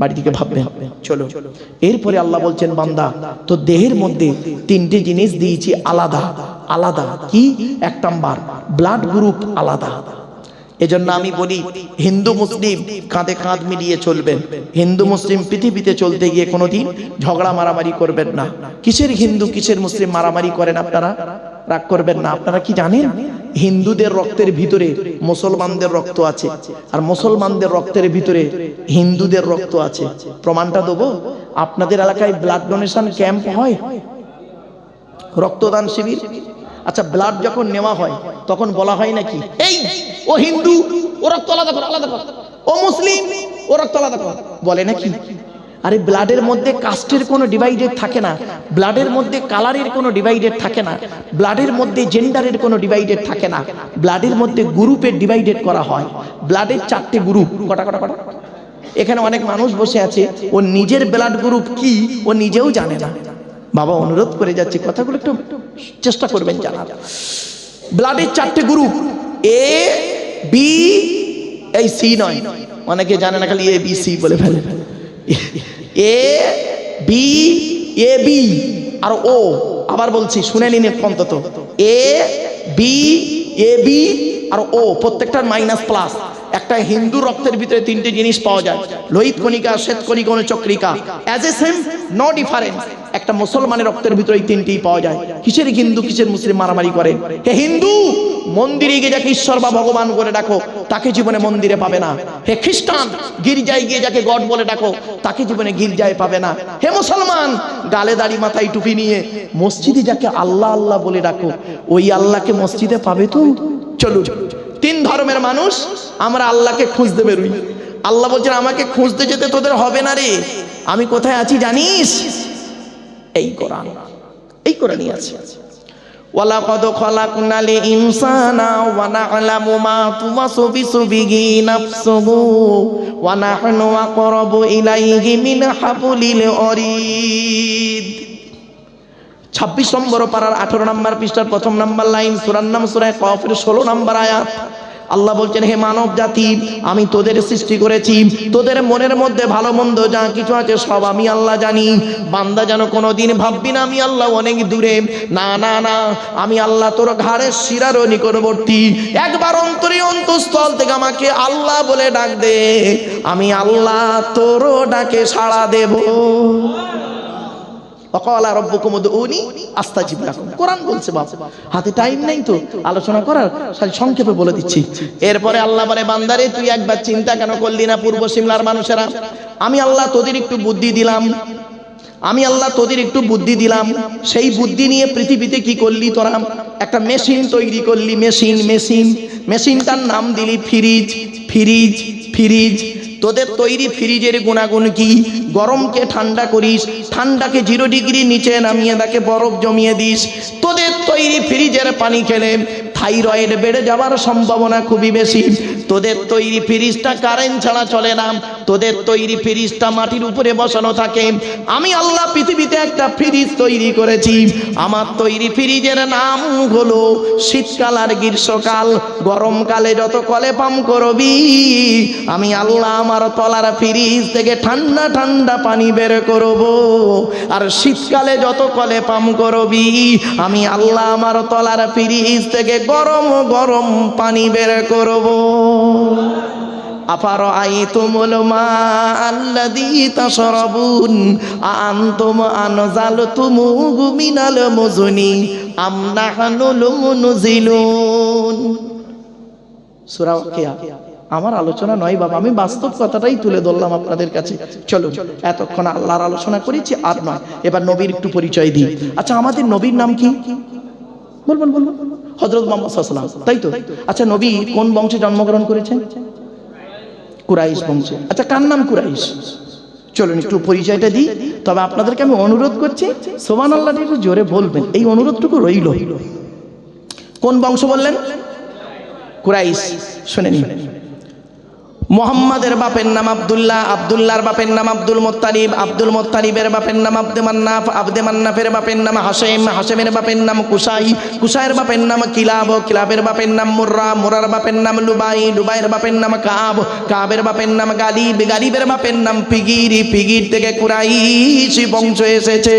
বাড়ি থেকে ভাববেন। চলো এরপরে আল্লাহ বলছেন বান্দা তো দেহের মধ্যে 3টে জিনিস দিয়েছি আলাদা। কি? 1 নাম্বার ব্লাড গ্রুপ আলাদা। এজন্য আমি বলি হিন্দু মুসলিম কাঁধে কাঁধ মিলিয়ে চলবেন। হিন্দু মুসলিম পৃথিবীতে চলতে গিয়ে কোনোদিন ঝগড়া মারামারি করবেন না। কিসের হিন্দু কিসের মুসলিম মারামারি করেন আপনারা? রাগ করবেন না। আপনারা কি জানেন হিন্দুদের রক্তের ভিতরে মুসলমানদের রক্ত আছে, আর মুসলমানদের রক্তের ভিতরে হিন্দুদের রক্ত আছে। প্রমাণটা দেবো। আপনাদের এলাকায় ব্লাড ডোনেশন ক্যাম্প হয়, রক্তদান শিবির। আচ্ছা, ব্লাড যখন নেওয়া হয় তখন বলা হয় নাকি এই ও হিন্দু ও রক্ত আলাদা কর, ও মুসলিম ও রক্ত আলাদা কর, বলে নাকি? আরে ব্লাডের মধ্যে কাস্টের কোনো ডিভাইডেড থাকে না, ব্লাডের মধ্যে কালারের কোনো ডিভাইডেড থাকে না, ব্লাডের মধ্যে জেন্ডারের কোনো ডিভাইডেড থাকে না, ব্লাডের মধ্যে গ্রুপের ডিভাইডেড করা হয়। ব্লাডের 4টে গ্রুপ। কটা? এখানে অনেক মানুষ বসে আছে ও নিজের ব্লাড গ্রুপ কি ও নিজেও জানে না। বাবা অনুরোধ করে যাচ্ছে কথাগুলো একটু চেষ্টা করবেন জানার। ব্লাডের 4টে গ্রুপ, এ বি, এই সি নয়, অনেকে জানে না, খালি এ বি সি বলে ফেলে। এ বি, এ বি আর ও। আবার বলছি শুনে নিন অন্তত, এ বি, এ বি আর ও, প্রত্যেকটার মাইনাস প্লাস। একটা হিন্দু রক্তের ভিতরে 3টে জিনিস পাওয়া যায়, লোহিত কণিকা, শ্বেত কণিকা, অনুচক্রিকা, as a same no difference. একটা মুসলমানের রক্তের ভিতরে এই 3টেই পাওয়া যায়। কিসের হিন্দু কিসের মুসলিম মারামারি করে? হে হিন্দু, মন্দিরে গিয়ে যাকে ঈশ্বর বা ভগবান বলে ডাকো তাকে জীবনে মন্দিরে পাবে না। হে খ্রিস্টান, গির্জায় গিয়ে যাকে গড বলে ডাকো তাকে জীবনে গির্জায় পাবে না। হে মুসলমান, গালে দাড়ি মাথায় টুপি নিয়ে মসজিদে যাকে আল্লাহ আল্লাহ বলে ডাকো ওই আল্লাহকে মসজিদে পাবে তো? চলো 3 ধর্মের মানুষ আমরা আল্লাহকে খুঁজতে বেরোই। আল্লাহ বলছেন আমাকে খুঁজতে যেতে তোদের হবে না রে, আমি কোথায় আছি জানিস? এই কোরআনই আছে। ওয়ালাকাদ খালাকনাল ইনসানা ওয়া না'লামু মা তুওয়াসবিসু বিহি নাফসুহু ওয়া নাহনু আকরাবু ইলাইহি মিন হাবলিল ওয়ারিদ। 26 নম্বর পারার 18 নম্বর পৃষ্ঠার 1 নম্বর লাইন, সূরার নাম সূরা কফের 16 নম্বর আয়াত। আল্লাহ বলছেন, হে মানব জাতি, আমি তোদের সৃষ্টি করেছি, তোদের মনের মধ্যে ভালো মন্দ যা কিছু আছে সব আমি আল্লাহ জানি। বান্দা যেন কোনোদিন ভাববি না আমি আল্লাহ অনেক দূরে, না না না, আমি আল্লাহ তোর ঘাড়ের শিরারও নিকটবর্তী। একবার অন্তরে অন্তঃস্থল থেকে আমাকে আল্লাহ বলে ডাক দে, আমি আল্লাহ তোরও ডাকে সাড়া দেব। ওয়াকালা রাব্বুকুম উদউনি আস্তাজিব লাকুম, কোরআন বলছে। বাপ হাতে টাইম নেই তো আলোচনা করার, সংক্ষেপে বলে দিচ্ছি। এরপরে আল্লাহ বলে, বান্দারে তুই একবার চিন্তা কেন করলি না পূর্ব সিমলার মানুষেরা? আমি আল্লাহ তোদের একটু বুদ্ধি দিলাম, আমি আল্লাহ তোদের একটু বুদ্ধি দিলাম, সেই বুদ্ধি নিয়ে পৃথিবীতে কি করলি তোরা? একটা মেশিন তৈরি করলি, মেশিনটার নাম দিলি ফ্রিজ। ফ্রিজ ফ্রিজ তোদের তৈরি ফ্রিজের গুণাগুণ কি? গরমকে ঠান্ডা করিস, ঠান্ডাকে 0 ডিগ্রি নিচে নামিয়ে তাকে বরফ জমিয়ে দিস। তোদের তৈরি ফ্রিজের পানি খেলে থাইরয়েড বেড়ে যাওয়ার সম্ভাবনা খুবই বেশি। তোদের তৈরি ফ্রিজটা কারেন্ট ছাড়া চলে না, তোদের তৈরি ফ্রিজটা মাটির উপরে বসানো থাকে। আমি আল্লাহ পৃথিবীতে একটা ফ্রিজ তৈরি করেছি, আমার তৈরি ফ্রিজের নাম হলো শীতকাল আর গ্রীষ্মকাল। গরমকালে যত কলে পাম্প করবি, আমি আল্লাহ আমার তলার ফ্রিজ থেকে ঠান্ডা ঠান্ডা পানি বের করব। আর শীতকালে যত কলে পাম্প করবি, আমি আল্লাহ আমার তলার ফ্রিজ থেকে গরম গরম পানি বের করব। আফারাআইতুমুল মাআল্লাযী তাশরাবুন আআনতুম আনজালতুমুহু মিনাল মুজনি আম নাহনুল মুনজিলুন। সূরা ওয়াকিয়া। আমার আলোচনা নয় বাবা, আমি বাস্তব কথাটাই তুলে ধরলাম আপনাদের কাছে। চলুন, এতক্ষণ আল্লাহর আলোচনা করেছি, আর নয়, এবার নবীর একটু পরিচয় দিই। আচ্ছা, আমাদের নবীর নাম কি? বলবেন বলবেন। হযরত মুহাম্মদ সাল্লাল্লাহু আলাইহি ওয়াসাল্লাম, তাই তো? আচ্ছা, নবী কোন বংশে জন্মগ্রহণ করেছেন? কুরাইশ বংশে। আচ্ছা, কার নাম কুরাইশ? চলুন একটু পরিচয়টা দিই। তবে আপনাদেরকে আমি অনুরোধ করছি, সুবহানাল্লাহ একটু জোরে বলবেন, এই অনুরোধটুকু রইল। কোন বংশ বললেন? কুরাইশ। শুনে নিন। মুহাম্মাদের বাপের নাম আব্দুল্লাহ, আব্দুল্লাহর বাপের নাম আব্দুল মুত্তালিব, আব্দুল মুত্তালিবের বাপের নাম আব্দে মান্নাফ, আব্দে মান্নাফের বাপের নাম হাশেম, হাশেমের বাপের নাম কুসাই, কুসাইয়ের বাপের নাম কিলাব, কিলাবের বাপের নাম মুর্রা, মুরার বাপের নাম লুবাই, লুবাইয়ের বাপের নাম কাব, কাবের বাপের নাম গালিব, গালিবের বাপের নাম ফিগির, ফিগির থেকে কুরাইশি বংশ এসেছে।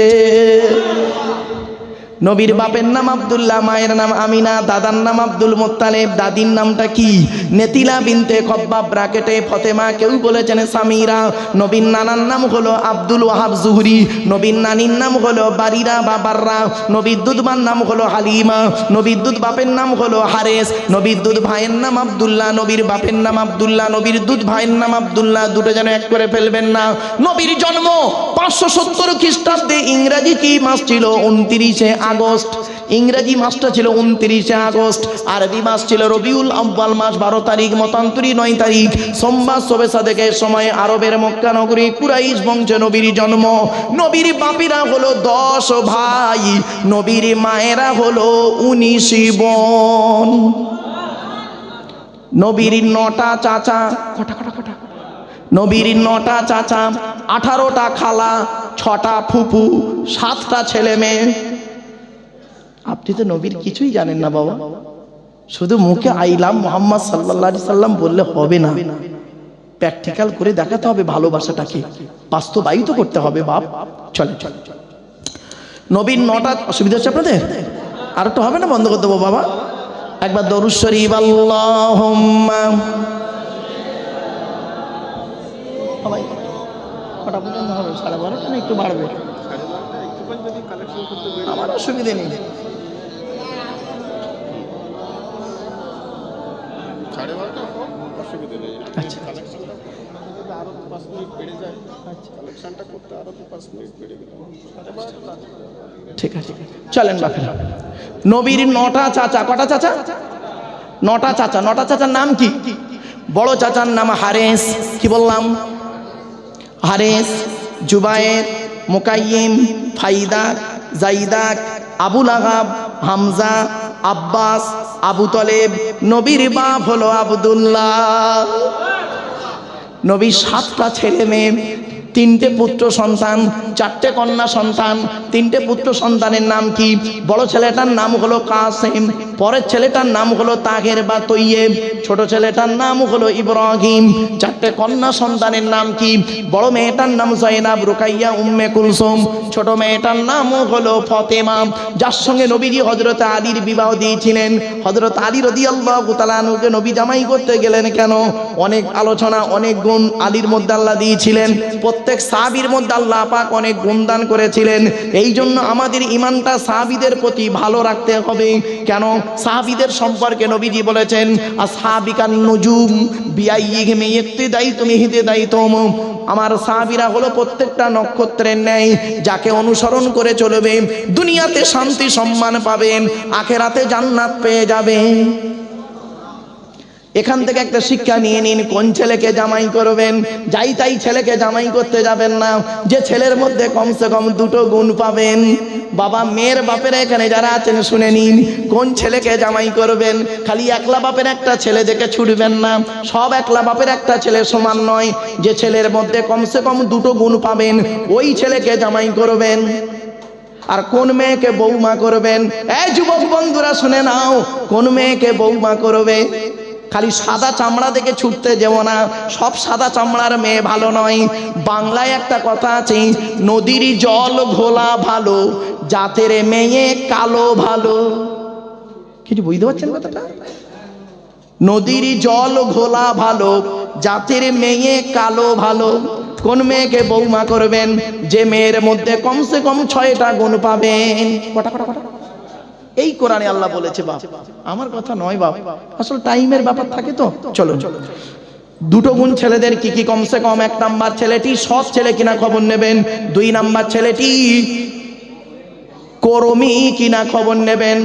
নবীর বাপের নাম আব্দুল্লাহ, মায়ের নাম আমিনা, দাদার নাম আব্দুল মুত্তালিব, দাদির নামটা কি? নেতিলা বিনতে খব্বাব ব্রাকেটে ফতেমা, কেউ বলেছেন সামিরা। নবীর নানার নাম হলো আব্দুল ওয়াহাব জুহরি, নবীর নানির নাম হলো বারিরা বা বাররা, নবীর দুধমার নাম হলো হালিমা, নবীর দুধ বাপের নাম হলো হারেস, নবীর দুধ ভাইয়ের নাম আব্দুল্লাহ, নবীর বাপের নাম আব্দুল্লাহ, নবীর দুধ ভাইয়ের নাম আব্দুল্লাহ, দুটো যেন এক করে ফেলবেন না। নবীর জন্ম 570 খ্রিস্টাব্দে। ইংরেজি কি মাস ছিল? 29শে আগস্ট। ইংরেজি মাসটা ছিল 29শে আগস্ট, আরবি মাস ছিল রবিউল আউয়াল মাস 12 তারিখ, মতান্তরী 9 তারিখ, সোমবার শবে সাদেকের সময় আরবের মক্কা নগরী কুরাইশ বংশে নবীর জন্ম। নবীর বাপিরা হলো 10 ভাই, নবীর মায়েরা হলো 19 বোন। নবীর 9টা চাচা, নবীর 9টা চাচা, 18টা খালা, 6টা ফুফু, 7টা ছেলে মেয়ে। আপনি তো নবীর কিছুই জানেন না বাবা, শুধু মুখে আইলাম মুহাম্মদ সাল্লাল্লাহু আলাইহি সাল্লাম বললে হবে না, প্র্যাকটিক্যাল করে দেখাতে হবে, ভালোবাসাটাকে বাস্তবায়িত করতে হবে বাপ। চলে চলে নবীর 9টা। অসুবিধা হচ্ছে আপনাদের? আর একটু হবে না? বন্ধ করে দেবো বাবা। একবার দরুদ শরীফ আল্লাহুম্মা। কটা পর্যন্ত হবে? 12:30 না একটু বাড়বে? আমার অসুবিধে নেই। ঠিক আছে, চলেন বাপেরা। নবীর 9টা চাচা। কটা চাচা? 9টা চাচা। 9টা চাচার নাম কি? বড় চাচার নাম হারেস। কি বললাম? হারেস, জুবায়ের, মুকাইয়িম, ফাইদাক, জাইদাক, আবুল আহাব, হামজা, আব্বাস, আবু তলেব। নবীর বাপ হলো আব্দুল্লাহ। নবীর 7টা ছেলে মেয়ে, তিনটে পুত্র সন্তান, চারটে কন্যা সন্তান। তিনটে পুত্র সন্তানের নাম কি? বড় ছেলেটার নাম হলো কাসেম, পরের ছেলেটার নাম হলো তাহের বা তৈয়েব, ছোট ছেলেটার নাম হলো ইব্রাহিম। চারটে কন্যা সন্তানের নাম কি? বড় মেয়েটার নাম জাইনাব, রুকাইয়া, উম্মে কুলসুম। ছোট মেয়েটার নাম হলো ফাতেমা, যার সঙ্গে নবীজি হযরত আলীর বিবাহ দিয়েছিলেন। হযরত আলী রাদিয়াল্লাহু তাআলা আনহুকে নবী জামাই করতে গেলেন কেন? অনেক আলোচনা, অনেক গুণ আলীর মধ্যে আল্লাহ দিয়েছিলেন। প্রত্যেক সাহাবীর মধ্যে আল্লাহ পাক অনেক গুণদান করেছিলেন। এই জন্য আমাদের ঈমানটা সাহাবীদের প্রতি ভালো রাখতে হবে। কেন? সাহাবীদের সম্পর্কে নবীজি বলেছেন, আসহাবিকান নুজুম বিআইয়িহিম ইক্তিদাইতুম ইহতিদাইতুম। আমার সাহাবীরা হলো প্রত্যেকটা নক্ষত্রের ন্যায়, যাকে অনুসরণ করে চলবে দুনিয়াতে শান্তি সম্মান পাবেন, আখেরাতে জান্নাত পেয়ে যাবেন। এখান থেকে একটা শিক্ষা নিয়ে নিন, কোন ছেলেকে জামাই করবেন? যাই তাই ছেলেকে জামাই করতে যাবেন না, যে ছেলের মধ্যে কমসে কম দুটো গুণ পাবেন। বাবা, মেয়ের বাপেরা এখানে যারা আছেন শুনে নিন, কোন ছেলেকে জামাই করবেন। খালি একলা বাপের একটা ছেলে দেখে ছুটবেন না, সব একলা বাপের একটা ছেলে সমান নয়। যে ছেলের মধ্যে কমসে কম দুটো গুণ পাবেন, ওই ছেলেকে জামাই করবেন। আর কোন মেয়েকে বৌমা করবেন? এই যুবক বন্ধুরা শুনে নাও, কোন মেয়েকে বৌমা করবে? খালি সাদা চামড়া দেখে ছুটতে যেও না, সব সাদা চামড়ার মেয়ে ভালো নয়। বাংলায় একটা কথা আছে, নদীর জল ঘোলা ভালো, জাতের মেয়ে কালো ভালো। কিছু বুঝতে পারছেন কথাটা? নদীর জল ঘোলা ভালো, জাতের মেয়ে কালো ভালো। কোন মেয়েকে বৌমা করবেন? যে মেয়ের মধ্যে কমসে কম 6টা গুণ পাবেন। কটা কটা কটা? এই কোরআনে আল্লাহ বলেছে। বাপ, আমার কথা নয় বাপ, আসলে টাইমের ব্যাপার থাকে তো। চলো দুটো গুণ ছেলেদের কি কি? কমসে কম 1 নাম্বার ছেলেটি সৎ ছেলে কিনা খবর নেবেন। 2 নাম্বার ছেলেটি কর্মী কিনা খবর নেবেন।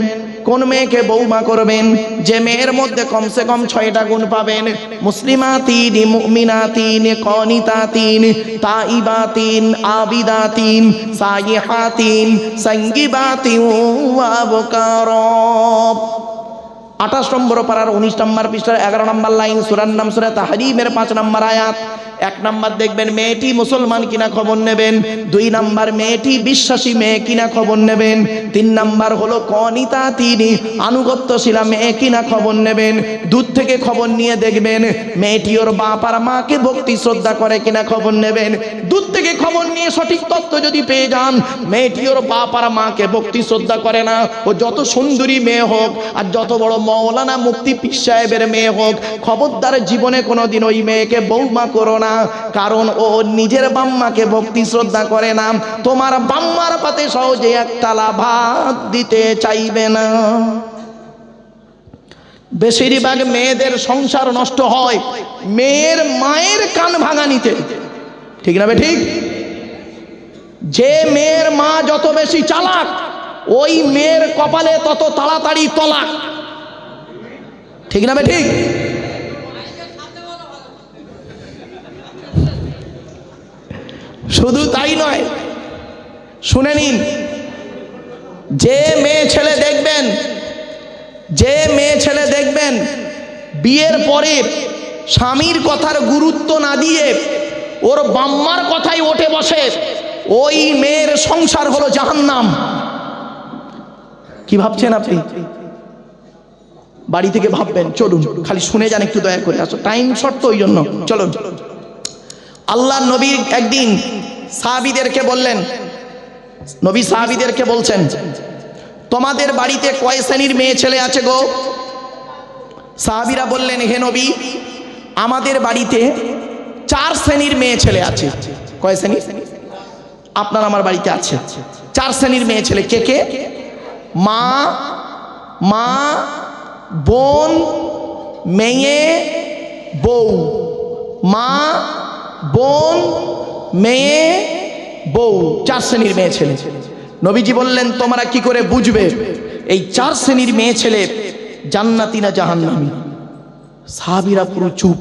কোন মেয়েকে বৌমা করবেন? যে মেয়ের মধ্যে কমসে কম 6টা গুণ পাবেন। মুসলিমাতিন, মুমিনাতিন, কানিতাতিন, তাইবাতিন, আবিদাতিন, সাইহাতিন, সঙ্গীবাতিন ওয়া আবকার। 28 নম্বর পারার 19 নম্বর পৃষ্ঠার 11 নম্বর লাইন, সূরার নাম সূরা তাহরীমের 5 নম্বর আয়াত। 1 নাম্বার দেখবেন মেয়েটি মুসলমান কিনা খবর নেবেন। 2 নাম্বার মেয়েটি বিশ্বাসী মেয়ে কিনা খবর নেবেন। 3 নাম্বার হলো কানিতাতিন, আনুগত্যশীলা মেয়ে কিনা খবর নেবেন। দূর থেকে খবর নিয়ে দেখবেন মেয়েটি ওর বাপ আর মাকে ভক্তি শ্রদ্ধা করে কিনা খবর নেবেন। দূর থেকে খবর নিয়ে সঠিক তথ্য যদি পেয়ে যান মেয়েটি ওর বাপ আর মাকে ভক্তি শ্রদ্ধা করে না, ও যত সুন্দরী মেয়ে হোক আর যত বড় মৌলানা মুফতি পীর সাহেবের মেয়ে হোক, খবরদার জীবনে কোনোদিন ওই মেয়েকে বৌমা করো না। কারণ ও নিজের বাম্মাকে ভক্তি শ্রদ্ধা করে না, তোমার বাম্মার পাতে সহজে একটা ভাত দিতে চাইবে না। বেশিরভাগ মেয়েদের সংসার নষ্ট হয় মেয়ের মায়ের কান ভাঙানিতে, ঠিক না? ঠিক। যে মেয়ের মা যত বেশি চালাক, ওই মেয়ের কপালে তত তাড়াতাড়ি তলাক, ঠিক না? ঠিক। শুধু তাই নয়, শুনে নিন, যে মেয়ে ছেলে দেখবেন বিয়ের পরে স্বামীর কথার গুরুত্ব না দিয়ে ওর বাম্মার কথাই ওঠে বসে, ওই মেয়ের সংসার হলো জাহান্নাম। কি ভাবছেন আপনি? বাড়ি থেকে ভাববেন, চলুন খালি শুনে যান একটু দয়া করে। আসো, টাইম শর্ট তো, ওই জন্য চলুন। আল্লাহ নবী একদিন সাহাবীদেরকে বললেন, নবী সাহাবীদেরকে বলছেন, তোমাদের বাড়িতে কয় শ্রেণীর মেয়ে ছেলে আছে গো? সাহাবীরা বললেন, হে নবী, আমাদের বাড়িতে 4 শ্রেণীর মেয়ে ছেলে আছে। কয় শ্রেণী? আপনার আমার বাড়িতে আছে 4 শ্রেণীর মেয়ে ছেলে। কে কে? মা, বোন, মেয়ে, বউ। মা, বোন, মেয়ে, বউ, 4 শ্রেণীর মেয়ে ছেলে। নবীজি বললেন, তোমরা কি করে বুঝবে এই 4 শ্রেণীর মেয়ে ছেলে জান্নাতি না জাহান্নামী? সাহাবীরা পুরো চুপ।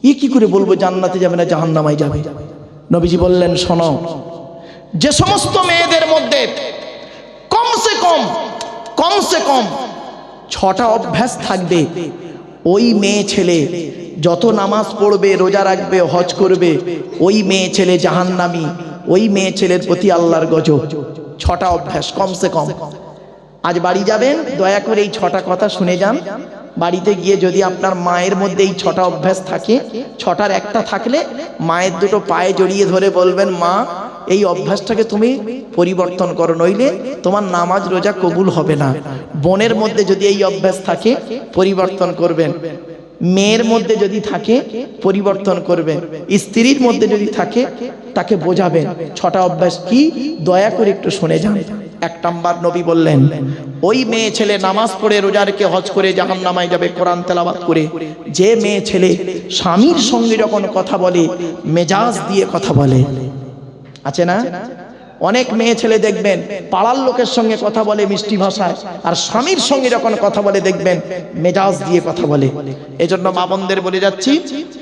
এ কি করে বলবো জান্নাতে যাবে না জাহান্নামায় যাবে? নবীজি বললেন, শোনো, যে সমস্ত মেয়েদের মধ্যে কমসে কম 6টা অভ্যাস থাকবে, ওই মেয়ে ছেলে যত নামাজ পড়বে, রোজা রাখবে, হজ করবে, ওই মেয়ে ছেলে জাহান্নামী, ওই মেয়ে ছেলের প্রতি আল্লাহর গজব। 6টা অভ্যাস কমসে কম। আজ বাড়ি যাবেন, দয়া করে এই 6টা কথা শুনে যান। বাড়িতে গিয়ে যদি আপনার মায়ের মধ্যে এই 6টা অভ্যাস থাকে, 6টার একটা থাকলে মায়ের দুটো পায়ে জড়িয়ে ধরে বলবেন, মা এই অভ্যাসটাকে তুমি পরিবর্তন করো, নইলে তোমার নামাজ রোজা কবুল হবে না। বোনের মধ্যে যদি এই অভ্যাস থাকে, পরিবর্তন করবেন। মেয়ের মধ্যে যদি থাকে, পরিবর্তন করবেন। স্ত্রীর মধ্যে যদি থাকে, তাকে বোঝাবেন 6টা অভ্যাস কি, দয়া করে একটু শুনে যান। 1 নাম্বার, নবী বললেন, ওই মেয়ে ছেলে নামাজ পড়ে, রোজা রেখে, হজ করে জাহান্নামে যাবে কোরআন তেলাওয়াত করে। যে মেয়ে ছেলে স্বামীর সঙ্গে যখন কথা বলে, মেজাজ দিয়ে কথা বলে। আছে না? অনেক মেয়ে ছেলে দেখবেন পাড়ার লোকের সঙ্গে কথা বলে মিষ্টি ভাষায়, আর স্বামীর সঙ্গে যখন কথা বলে দেখবেন মেজাজ দিয়ে কথা বলে। এজন্য মা বোনদের বলে যাচ্ছি,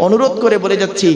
অনুরোধ করে বলে যাচ্ছি,